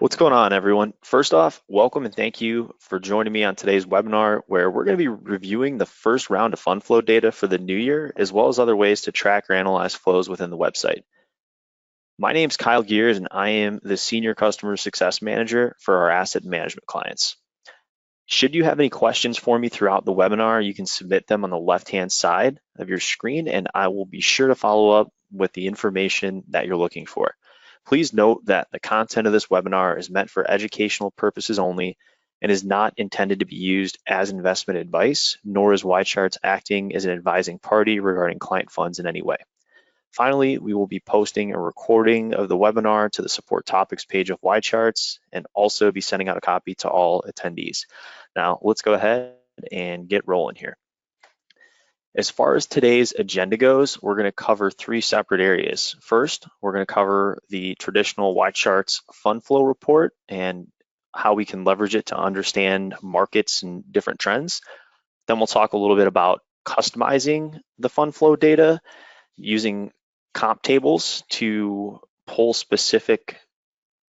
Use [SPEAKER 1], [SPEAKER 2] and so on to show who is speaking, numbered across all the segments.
[SPEAKER 1] What's going on, everyone? First off, welcome and thank you for joining me on today's webinar, where we're going to be reviewing the first round of fund flow data for the new year, as well as other ways to track or analyze flows within the website. My name is Kyle Gears, and I am the Senior Customer Success Manager for our asset management clients. Should you have any questions for me throughout the webinar, you can submit them on the left-hand side of your screen, and I will be sure to follow up with the information that you're looking for. Please note that the content of this webinar is meant for educational purposes only and is not intended to be used as investment advice, nor is YCharts acting as an advising party regarding client funds in any way. Finally, we will be posting a recording of the webinar to the support topics page of YCharts and also be sending out a copy to all attendees. Now, let's go ahead and get rolling here. As far as today's agenda goes, we're going to cover three separate areas. First, we're going to cover the traditional YCharts fund flow report and how we can leverage it to understand markets and different trends. Then we'll talk a little bit about customizing the fund flow data using comp tables to pull specific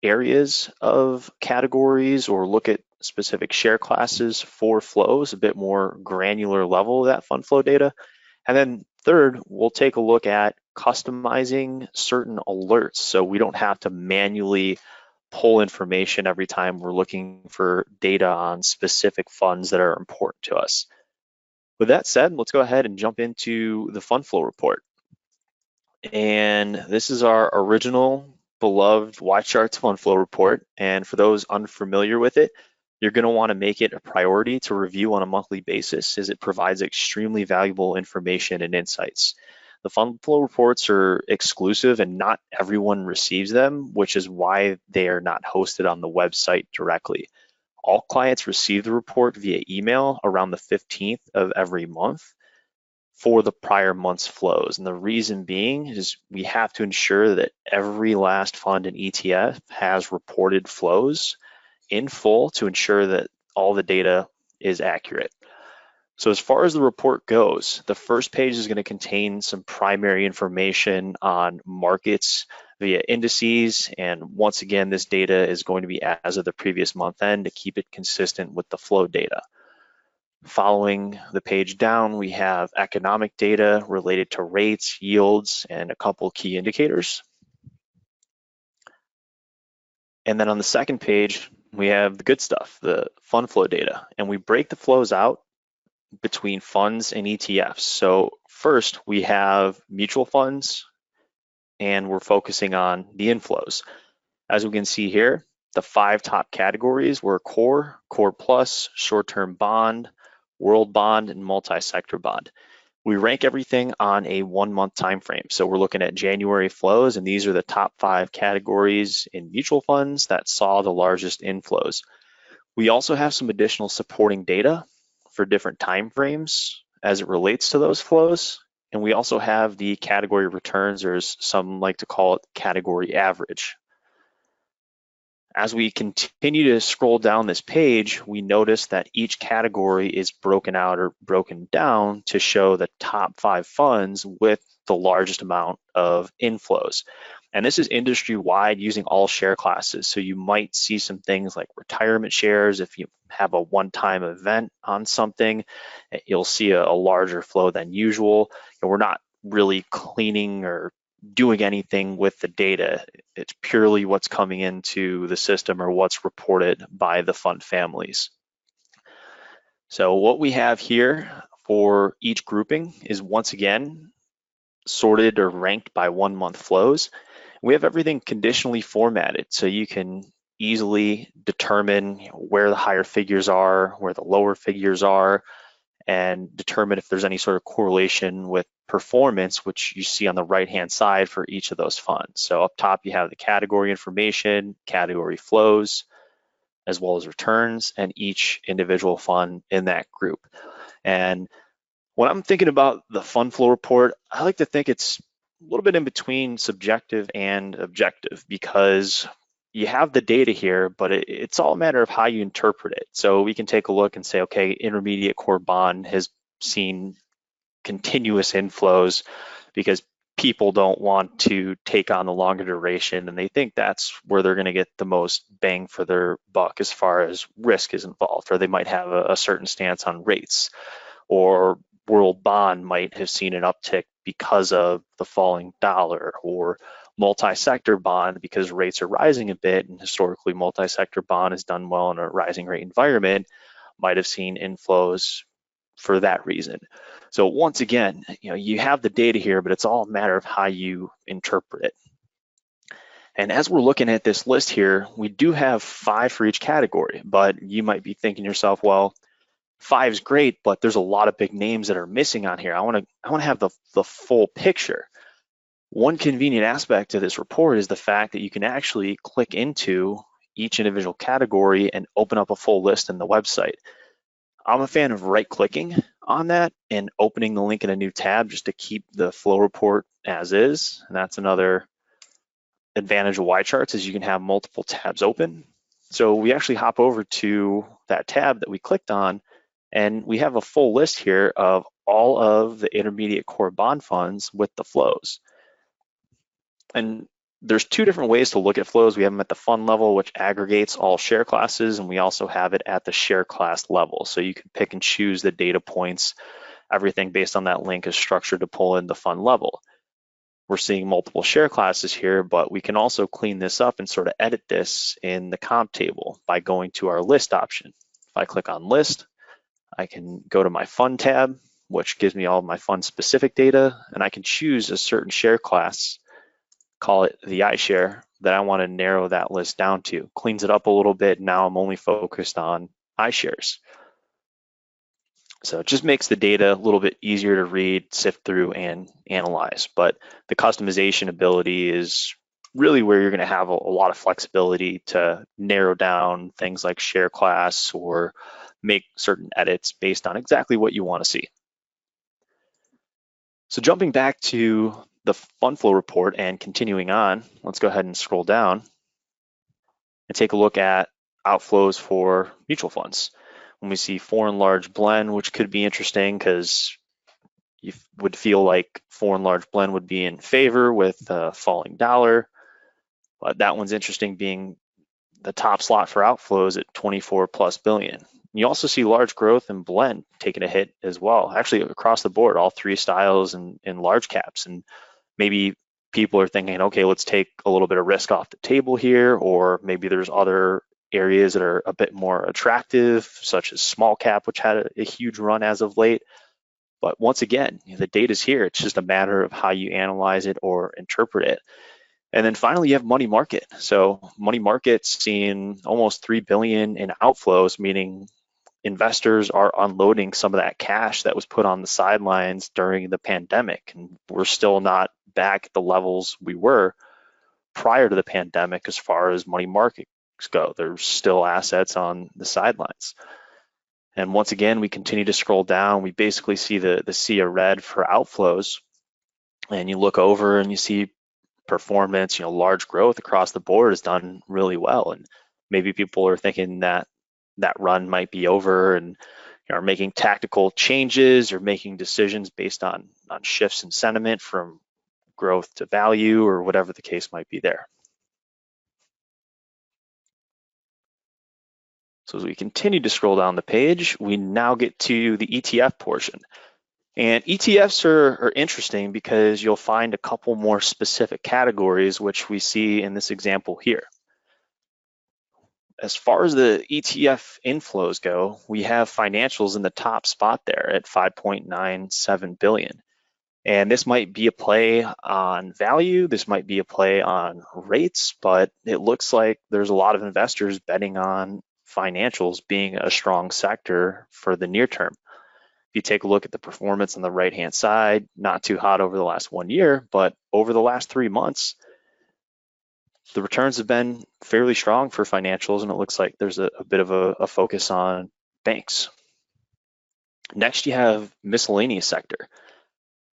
[SPEAKER 1] areas of categories or look at specific share classes for flows, a bit more granular level of that fund flow data. And then third, we'll take a look at customizing certain alerts so we don't have to manually pull information every time we're looking for data on specific funds that are important to us. With that said, let's go ahead and jump into the fund flow report. And this is our original beloved YCharts fund flow report. And for those unfamiliar with it, you're going to want to make it a priority to review on a monthly basis, as it provides extremely valuable information and insights. The fund flow reports are exclusive and not everyone receives them, which is why they are not hosted on the website directly. All clients receive the report via email around the 15th of every month for the prior month's flows. And the reason being is we have to ensure that every last fund and ETF has reported flows in full to ensure that all the data is accurate. So as far as the report goes, the first page is going to contain some primary information on markets via indices. And once again, this data is going to be as of the previous month end to keep it consistent with the flow data. Following the page down, we have economic data related to rates, yields, and a couple key indicators. And then on the second page, we have the good stuff, the fund flow data, and we break the flows out between funds and ETFs. So first, we have mutual funds, and we're focusing on the inflows. As we can see here, the 5 top categories were core, core plus, short-term bond, world bond, and multi-sector bond. We rank everything on a 1-month time frame. So we're looking at January flows, and these are the top 5 categories in mutual funds that saw the largest inflows. We also have some additional supporting data for different time frames as it relates to those flows. And we also have the category returns, or as some like to call it, category average. As we continue to scroll down this page, we notice that each category is broken out or broken down to show the top 5 funds with the largest amount of inflows. And this is industry-wide using all share classes. So you might see some things like retirement shares. If you have a one-time event on something, you'll see a larger flow than usual. And we're not really cleaning or doing anything with the data. It's purely what's coming into the system or what's reported by the fund families. So what we have here for each grouping is once again sorted or ranked by 1-month flows. We have everything conditionally formatted so you can easily determine where the higher figures are, where the lower figures are, and determine if there's any sort of correlation with performance, which you see on the right-hand side for each of those funds. So up top, you have the category information, category flows, as well as returns, and each individual fund in that group. And when I'm thinking about the fund flow report, I like to think it's a little bit in between subjective and objective, because you have the data here, but it's all a matter of how you interpret it. So we can take a look and say, okay, intermediate core bond has seen continuous inflows because people don't want to take on the longer duration, and they think that's where they're going to get the most bang for their buck as far as risk is involved, or they might have a certain stance on rates, or world bond might have seen an uptick because of the falling dollar, or multi-sector bond because rates are rising a bit, and historically multi-sector bond has done well in a rising rate environment, might have seen inflows for that reason. So once again, you have the data here, but it's all a matter of how you interpret it. And as we're looking at this list here, we do have 5 for each category, but you might be thinking to yourself, well, 5 is great, but there's a lot of big names that are missing on here. I want to have the full picture. One convenient aspect of this report is the fact that you can actually click into each individual category and open up a full list in the website. I'm a fan of right-clicking on that and opening the link in a new tab just to keep the flow report as is. And that's another advantage of YCharts, is you can have multiple tabs open. So we actually hop over to that tab that we clicked on, and we have a full list here of all of the intermediate core bond funds with the flows. And there's 2 different ways to look at flows. We have them at the fund level, which aggregates all share classes, and we also have it at the share class level. So you can pick and choose the data points. Everything based on that link is structured to pull in the fund level. We're seeing multiple share classes here, but we can also clean this up and sort of edit this in the comp table by going to our list option. If I click on list, I can go to my fund tab, which gives me all of my fund specific data, and I can choose a certain share class, call it the iShare, that I want to narrow that list down to. Cleans it up a little bit. Now I'm only focused on iShares. So it just makes the data a little bit easier to read, sift through, and analyze. But the customization ability is really where you're going to have a lot of flexibility to narrow down things like share class or make certain edits based on exactly what you want to see. So jumping back to the fund flow report and continuing on, let's go ahead and scroll down and take a look at outflows for mutual funds. When we see foreign large blend, which could be interesting because you would feel like foreign large blend would be in favor with a falling dollar, but that one's interesting, being the top slot for outflows at 24+ billion. You also see large growth and blend taking a hit as well, actually across the board, all 3 styles and large caps. And maybe people are thinking, okay, let's take a little bit of risk off the table here, or maybe there's other areas that are a bit more attractive, such as small cap, which had a huge run as of late. But once again, the data's here. It's just a matter of how you analyze it or interpret it. And then finally, you have money market. So money market's seeing almost 3 billion in outflows, meaning investors are unloading some of that cash that was put on the sidelines during the pandemic. And we're still not back at the levels we were prior to the pandemic as far as money markets go. There's still assets on the sidelines. And once again, we continue to scroll down. We basically see the sea of red for outflows. And you look over and you see performance, large growth across the board has done really well. And maybe people are thinking that that run might be over and are making tactical changes or making decisions based on shifts in sentiment from growth to value or whatever the case might be there. So as we continue to scroll down the page, we now get to the ETF portion. And ETFs are interesting because you'll find a couple more specific categories, which we see in this example here. As far as the ETF inflows go, we have financials in the top spot there at 5.97 billion. And this might be a play on value, this might be a play on rates, but it looks like there's a lot of investors betting on financials being a strong sector for the near term. If you take a look at the performance on the right-hand side, not too hot over the last 1 year, but over the last 3 months, the returns have been fairly strong for financials, and it looks like there's a bit of a focus on banks. Next, you have miscellaneous sector.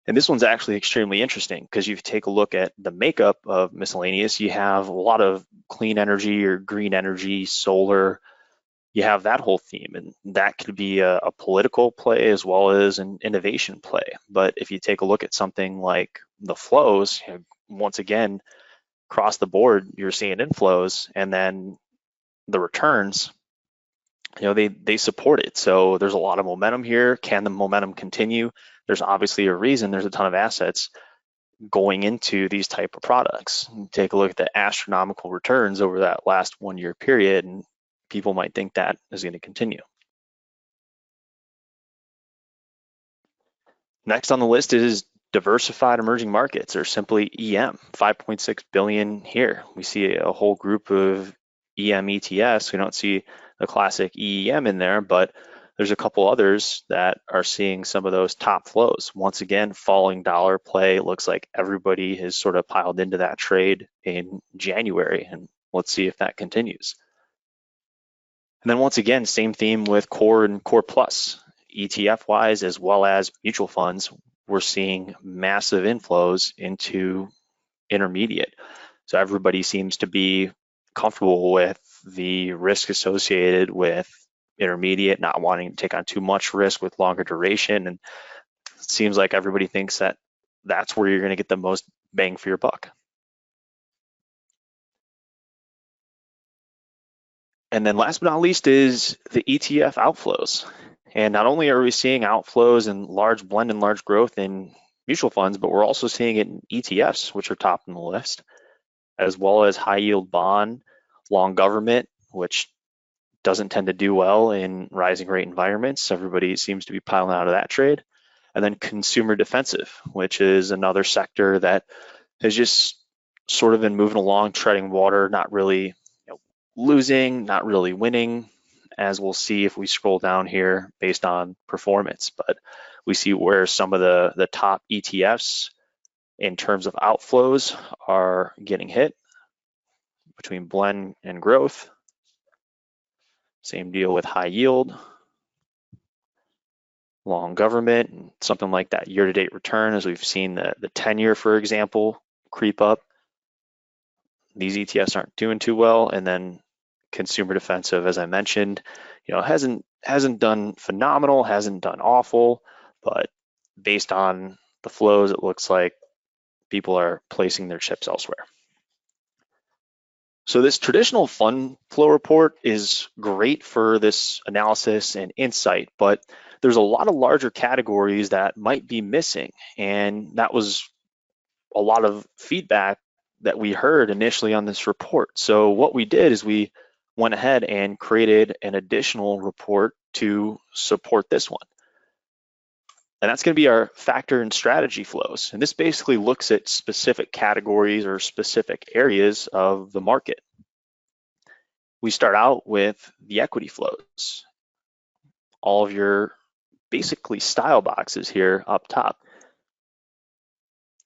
[SPEAKER 1] And this one's actually extremely interesting because if you take a look at the makeup of miscellaneous, you have a lot of clean energy or green energy, solar, you have that whole theme, and that could be a political play as well as an innovation play. But if you take a look at something like the flows, once again, across the board, you're seeing inflows, and then the returns, they support it. So there's a lot of momentum here. Can the momentum continue? There's obviously a reason there's a ton of assets going into these type of products. Take a look at the astronomical returns over that last 1 year period, and people might think that is going to continue. Next on the list is diversified emerging markets, or simply EM, 5.6 billion here. We see a whole group of EM ETFs. We don't see the classic EEM in there, but there's a couple others that are seeing some of those top flows. Once again, falling dollar play. Looks like everybody has sort of piled into that trade in January, and let's see if that continues. And then once again, same theme with core and core plus. ETF wise, as well as mutual funds, we're seeing massive inflows into intermediate. So everybody seems to be comfortable with the risk associated with intermediate, not wanting to take on too much risk with longer duration. And it seems like everybody thinks that that's where you're going to get the most bang for your buck. And then last but not least is the ETF outflows. And not only are we seeing outflows and large blend and large growth in mutual funds, but we're also seeing it in ETFs, which are top on the list, as well as high yield bond, long government, which doesn't tend to do well in rising rate environments. Everybody seems to be piling out of that trade. And then consumer defensive, which is another sector that has just sort of been moving along, treading water, not really losing, not really winning, as we'll see if we scroll down here based on performance. But we see where some of the top ETFs in terms of outflows are getting hit between blend and growth. Same deal with high yield, long government, and something like that year-to-date return, as we've seen the 10-year, for example, creep up. These ETFs aren't doing too well. And then consumer defensive, as I mentioned, hasn't done phenomenal, hasn't done awful, but based on the flows, it looks like people are placing their chips elsewhere. So this traditional fund flow report is great for this analysis and insight, but there's a lot of larger categories that might be missing. And that was a lot of feedback that we heard initially on this report. So what we did is we went ahead and created an additional report to support this one. And that's going to be our factor and strategy flows. And this basically looks at specific categories or specific areas of the market. We start out with the equity flows. All of your basically style boxes here up top.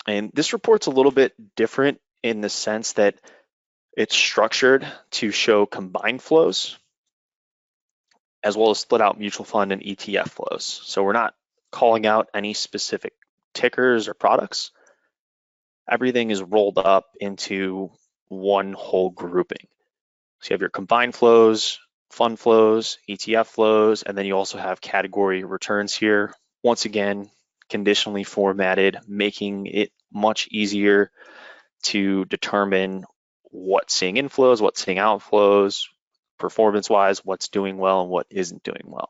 [SPEAKER 1] And this report's a little bit different in the sense that it's structured to show combined flows as well as split out mutual fund and ETF flows. So we're not calling out any specific tickers or products. Everything is rolled up into one whole grouping. So you have your combined flows, fund flows, ETF flows, and then you also have category returns here. Once again, conditionally formatted, making it much easier to determine what's seeing inflows, what's seeing outflows, performance-wise, what's doing well and what isn't doing well.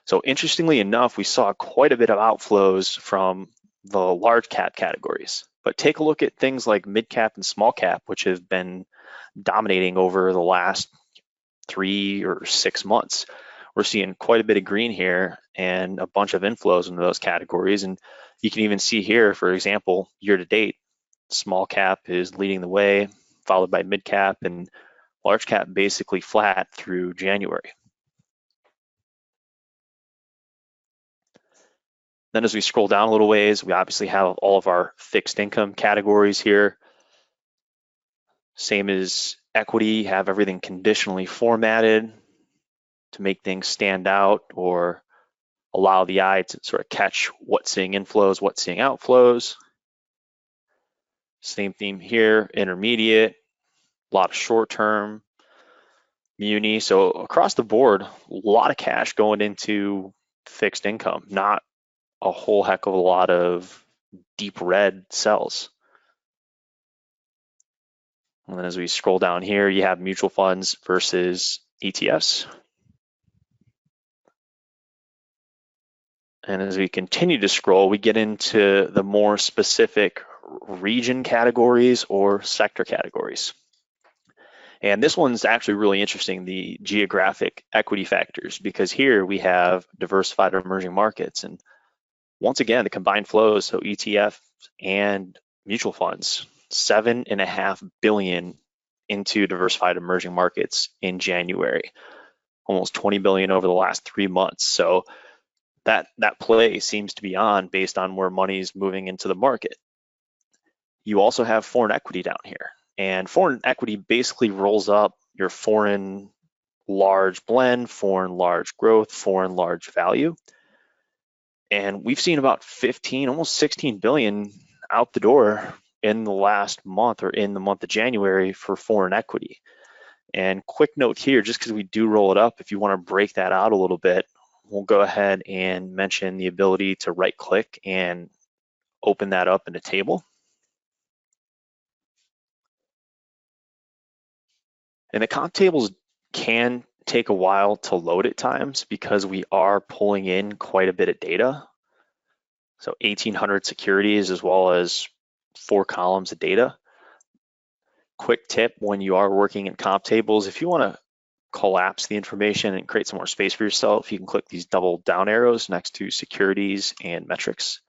[SPEAKER 1] So interestingly enough, we saw quite a bit of outflows from the large cap categories, but take a look at things like mid cap and small cap, which have been dominating over the last 3 or 6 months. We're seeing quite a bit of green here and a bunch of inflows into those categories. And you can even see here, for example, year to date, small cap is leading the way, followed by mid cap, and large cap basically flat through January. Then as we scroll down a little ways, we obviously have all of our fixed income categories here. Same as equity, have everything conditionally formatted to make things stand out or allow the eye to sort of catch what's seeing inflows, what's seeing outflows. Same theme here, intermediate, a lot of short term. muni. So across the board, a lot of cash going into fixed income, not a whole heck of a lot of deep red cells. And then as we scroll down here, you have mutual funds versus ETFs. And as we continue to scroll, we get into the more specific region categories or sector categories. And this one's actually really interesting, the geographic equity factors, because here we have diversified emerging markets. And once again, the combined flows, so ETF and mutual funds, 7.5 billion into diversified emerging markets in January, almost 20 billion over the last 3 months. So that play seems to be on based on where money is moving into the market. You also have foreign equity down here, and foreign equity basically rolls up your foreign large blend, foreign large growth, foreign large value. And we've seen about 15, almost 16 billion out the door in the last month or in the month of January for foreign equity. And quick note here, just because we do roll it up, if you want to break that out a little bit, we'll go ahead and mention the ability to right click and open that up in a table. And the comp tables can take a while to load at times because we are pulling in quite a bit of data. So 1,800 securities as well as 4 columns of data. Quick tip when you are working in comp tables, if you want to collapse the information and create some more space for yourself, you can click these double down arrows next to securities and metrics.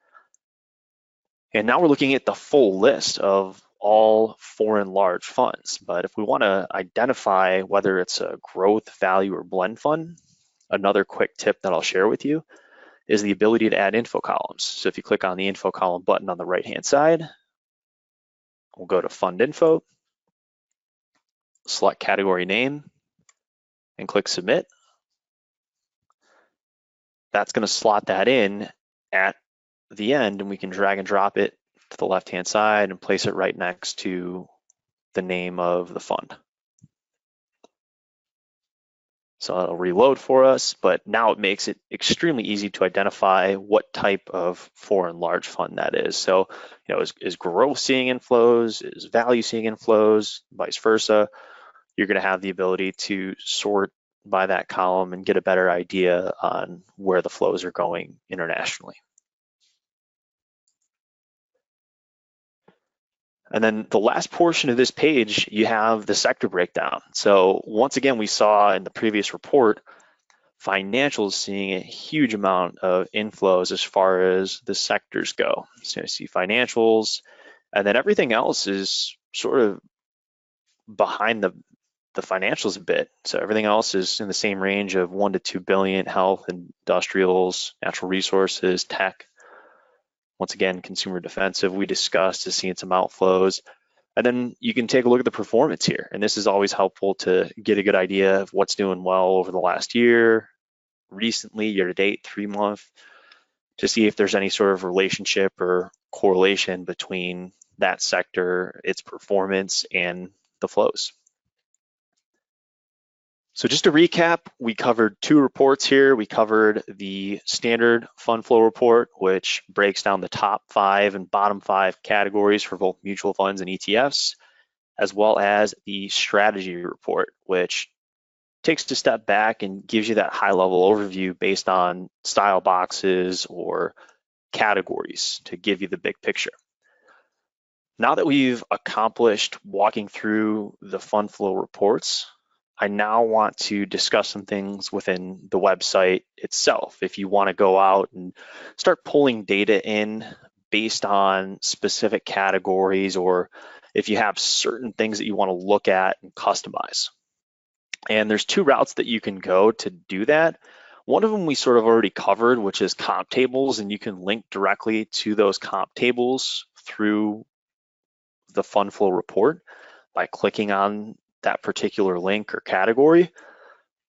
[SPEAKER 1] And now we're looking at the full list of all foreign large funds. But if we want to identify whether it's a growth, value, or blend fund, another quick tip that I'll share with you is the ability to add info columns. So if you click on the info column button on the right-hand side, we'll go to fund info, select category name, and click submit. That's going to slot that in at the end, and we can drag and drop it to the left-hand side and place it right next to the name of the fund. So it'll reload for us, but now it makes it extremely easy to identify what type of foreign large fund that is. So, is growth seeing inflows? Is value seeing inflows? Vice versa. You're going to have the ability to sort by that column and get a better idea on where the flows are going internationally. And then the last portion of this page, you have the sector breakdown. So once again, we saw in the previous report, financials seeing a huge amount of inflows as far as the sectors go. So you see financials, and then everything else is sort of behind the financials a bit. So everything else is in the same range of 1 to 2 billion, health, industrials, natural resources, tech. Once again, consumer defensive, we discussed, is seeing some outflows. And then you can take a look at the performance here. And this is always helpful to get a good idea of what's doing well over the last year, recently, year to date, 3 month, to see if there's any sort of relationship or correlation between that sector, its performance, and the flows. So just to recap, we covered 2 reports here. We covered the standard fund flow report, which breaks down the top 5 and bottom 5 categories for both mutual funds and ETFs, as well as the strategy report, which takes a step back and gives you that high-level overview based on style boxes or categories to give you the big picture. Now that we've accomplished walking through the fund flow reports, I now want to discuss some things within the website itself. If you want to go out and start pulling data in based on specific categories, or if you have certain things that you want to look at and customize. And there's 2 routes that you can go to do that. One of them we sort of already covered, which is comp tables, and you can link directly to those comp tables through the fund flow report by clicking on that particular link or category,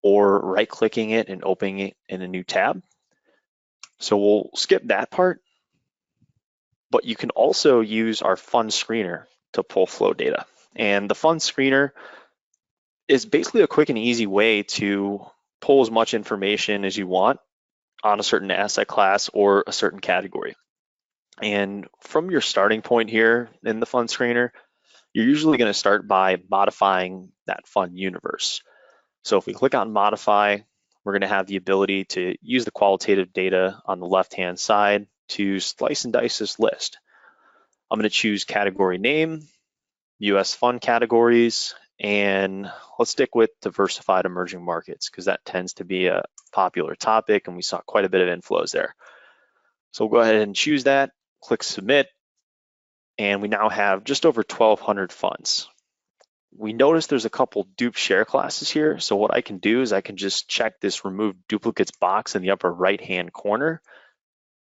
[SPEAKER 1] or right-clicking it and opening it in a new tab. So we'll skip that part, but you can also use our fund screener to pull flow data. And the fund screener is basically a quick and easy way to pull as much information as you want on a certain asset class or a certain category. And from your starting point here in the fund screener, you're usually going to start by modifying that fund universe. So if we click on modify, we're going to have the ability to use the qualitative data on the left-hand side to slice and dice this list. I'm going to choose category name, US fund categories, and let's stick with diversified emerging markets because that tends to be a popular topic and we saw quite a bit of inflows there. So we'll go ahead and choose that, click submit, and we now have just over 1,200 funds. We notice there's a couple dupe share classes here. So what I can do is I can just check this remove duplicates box in the upper right-hand corner,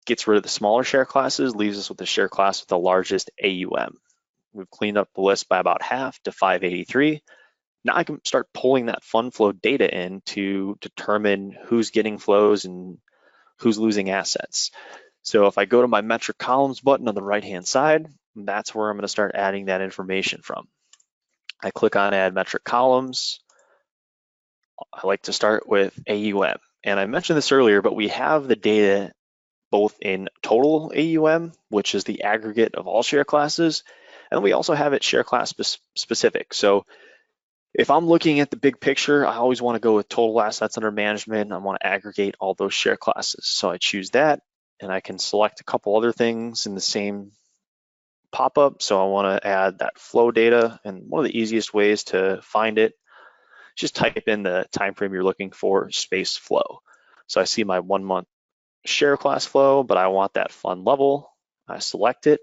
[SPEAKER 1] gets rid of the smaller share classes, leaves us with the share class with the largest AUM. We've cleaned up the list by about half to 583. Now I can start pulling that fund flow data in to determine who's getting flows and who's losing assets. So if I go to my metric columns button on the right-hand side, that's where I'm going to start adding that information from. I click on add metric columns. I like to start with AUM. And I mentioned this earlier, but we have the data both in total AUM, which is the aggregate of all share classes, and we also have it share class specific. So if I'm looking at the big picture, I always want to go with total assets under management. I want to aggregate all those share classes. So I choose that, and I can select a couple other things in the same pop-up. So I want to add that flow data, and one of the easiest ways to find it, just type in the time frame you're looking for, space flow. So I see my 1 month share class flow, but I want that fund level. I select it,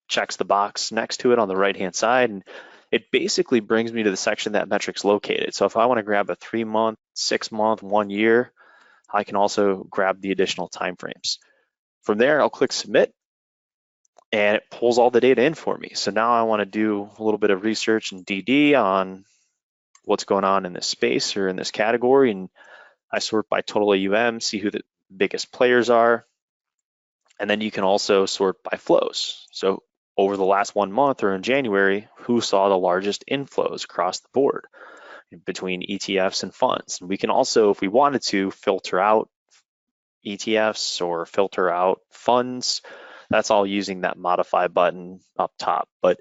[SPEAKER 1] checks the box next to it on the right-hand side, and it basically brings me to the section that metric's located. So if I want to grab a 3 month, 6 month, 1 year, I can also grab the additional timeframes. From there, I'll click submit, and it pulls all the data in for me. So now I want to do a little bit of research and DD on what's going on in this space or in this category, and I sort by total AUM, see who the biggest players are, and then you can also sort by flows. So over the last 1 month or in January, who saw the largest inflows across the board between ETFs and funds. And we can also, if we wanted to, filter out ETFs or filter out funds. That's all using that modify button up top. But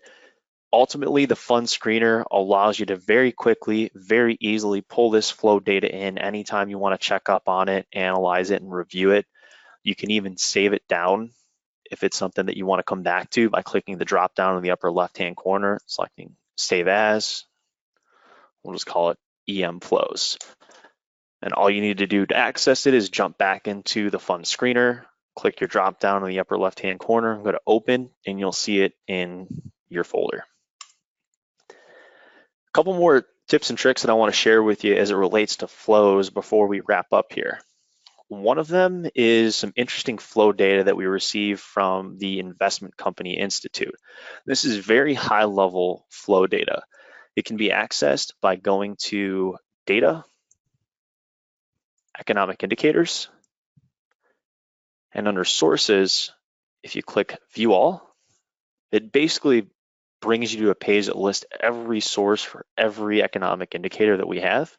[SPEAKER 1] ultimately, the fund screener allows you to very quickly, very easily pull this flow data in anytime you want to check up on it, analyze it, and review it. You can even save it down if it's something that you want to come back to by clicking the drop down in the upper left-hand corner, selecting Save As. We'll just call it EM Flows. And all you need to do to access it is jump back into the fund screener, click your drop down in the upper left-hand corner, go to Open, and you'll see it in your folder. A couple more tips and tricks that I want to share with you as it relates to flows before we wrap up here. One of them is some interesting flow data that we receive from the Investment Company Institute. This is very high level flow data. It can be accessed by going to Data, Economic Indicators, and under Sources, if you click View All, it basically brings you to a page that lists every source for every economic indicator that we have.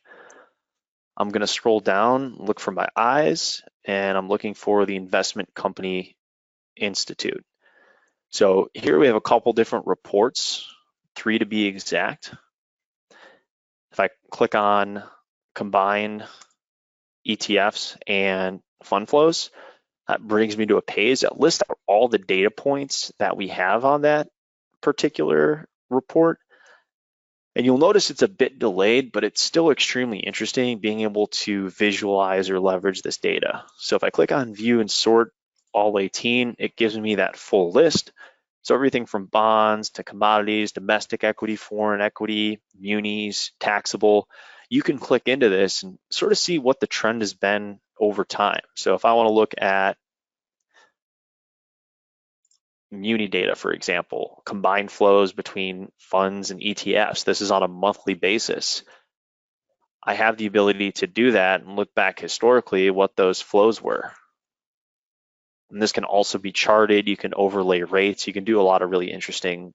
[SPEAKER 1] I'm going to scroll down, look for my eyes, and I'm looking for the Investment Company Institute. So here we have a couple different reports, 3 to be exact. If I click on Combine ETFs and Fund Flows, that brings me to a page that lists out all the data points that we have on that particular report. And you'll notice it's a bit delayed, but it's still extremely interesting being able to visualize or leverage this data. So if I click on View and Sort all 18, it gives me that full list. So everything from bonds to commodities, domestic equity, foreign equity, munis, taxable, you can click into this and sort of see what the trend has been over time. So if I want to look at muni data, for example, combined flows between funds and ETFs. This is on a monthly basis. I have the ability to do that and look back historically what those flows were. And this can also be charted. You can overlay rates. You can do a lot of really interesting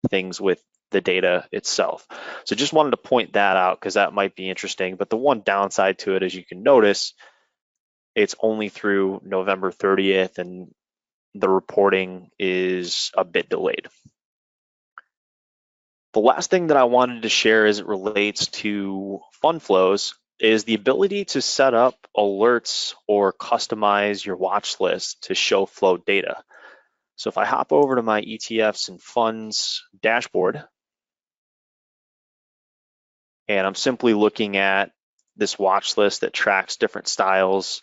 [SPEAKER 1] things with the data itself. So just wanted to point that out because that might be interesting. But the one downside to it, as you can notice, it's only through November 30th and the reporting is a bit delayed. The last thing that I wanted to share as it relates to fund flows is the ability to set up alerts or customize your watch list to show flow data. So if I hop over to my ETFs and funds dashboard, and I'm simply looking at this watch list that tracks different styles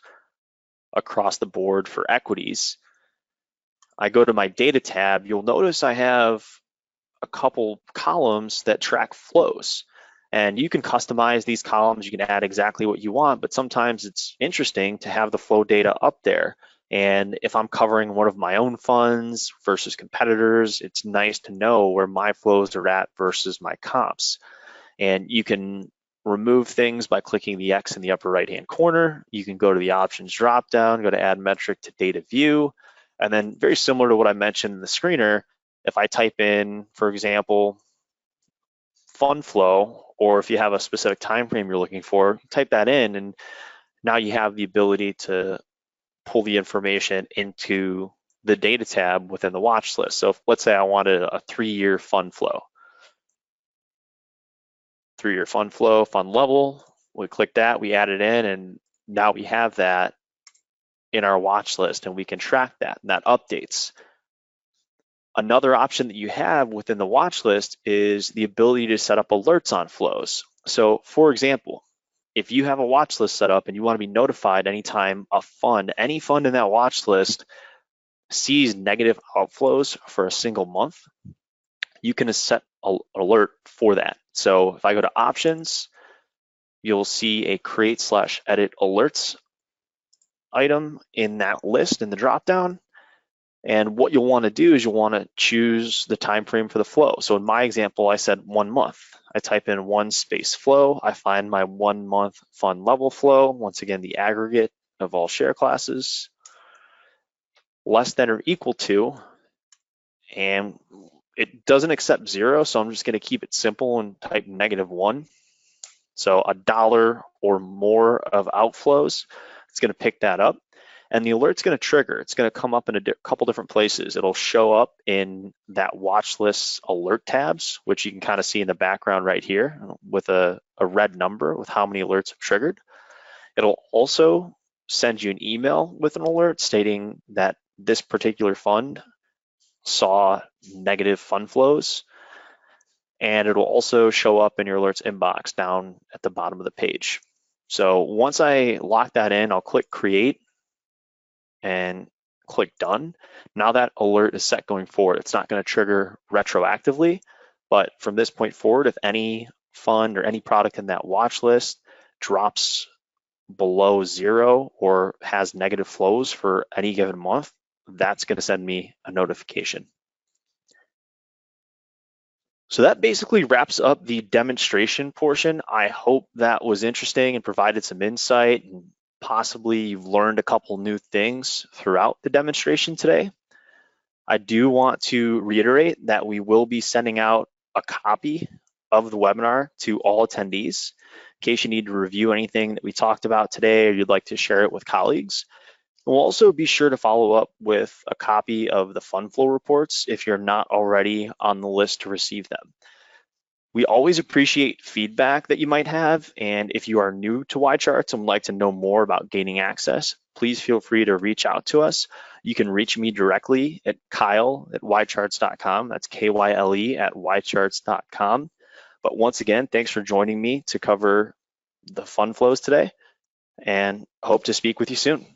[SPEAKER 1] across the board for equities, I go to my data tab, you'll notice I have a couple columns that track flows. And you can customize these columns, you can add exactly what you want, but sometimes it's interesting to have the flow data up there. And if I'm covering one of my own funds versus competitors, it's nice to know where my flows are at versus my comps. And you can remove things by clicking the X in the upper right-hand corner. You can go to the options dropdown, go to add metric to data view. And then very similar to what I mentioned in the screener, if I type in, for example, fund flow, or if you have a specific time frame you're looking for, type that in, and now you have the ability to pull the information into the data tab within the watch list. So if, let's say I wanted a 3-year fund flow. 3-year fund flow, fund level, we click that, we add it in, and now we have that in our watch list and we can track that, and that updates. Another option that you have within the watch list is the ability to set up alerts on flows. So for example, if you have a watch list set up and you want to be notified anytime a fund, any fund in that watch list sees negative outflows for a single month, you can set an alert for that. So if I go to options, you'll see a create/edit alerts item in that list in the dropdown. And what you'll want to do is you'll want to choose the time frame for the flow. So in my example, I said 1 month. I type in 1 space flow. I find my 1 month fund level flow. Once again, the aggregate of all share classes, less than or equal to, and it doesn't accept 0, so I'm just going to keep it simple and type -1. So $1 or more of outflows, it's going to pick that up. And the alert's going to trigger. It's going to come up in a couple different places. It'll show up in that watch list alert tabs, which you can kind of see in the background right here with a red number with how many alerts have triggered. It'll also send you an email with an alert stating that this particular fund saw negative fund flows. And it'll also show up in your alerts inbox down at the bottom of the page. So once I lock that in, I'll click create and click done. Now that alert is set going forward. It's not going to trigger retroactively, but from this point forward, if any fund or any product in that watch list drops below 0 or has negative flows for any given month, that's going to send me a notification. So that basically wraps up the demonstration portion. I hope that was interesting and provided some insight, and possibly you've learned a couple new things throughout the demonstration today. I do want to reiterate that we will be sending out a copy of the webinar to all attendees in case you need to review anything that we talked about today or you'd like to share it with colleagues. And we'll also be sure to follow up with a copy of the fund flow reports if you're not already on the list to receive them. We always appreciate feedback that you might have, and if you are new to YCharts and would like to know more about gaining access, please feel free to reach out to us. You can reach me directly at kyle@ycharts.com. That's KYLE at YCharts.com. But once again, thanks for joining me to cover the fund flows today, and hope to speak with you soon.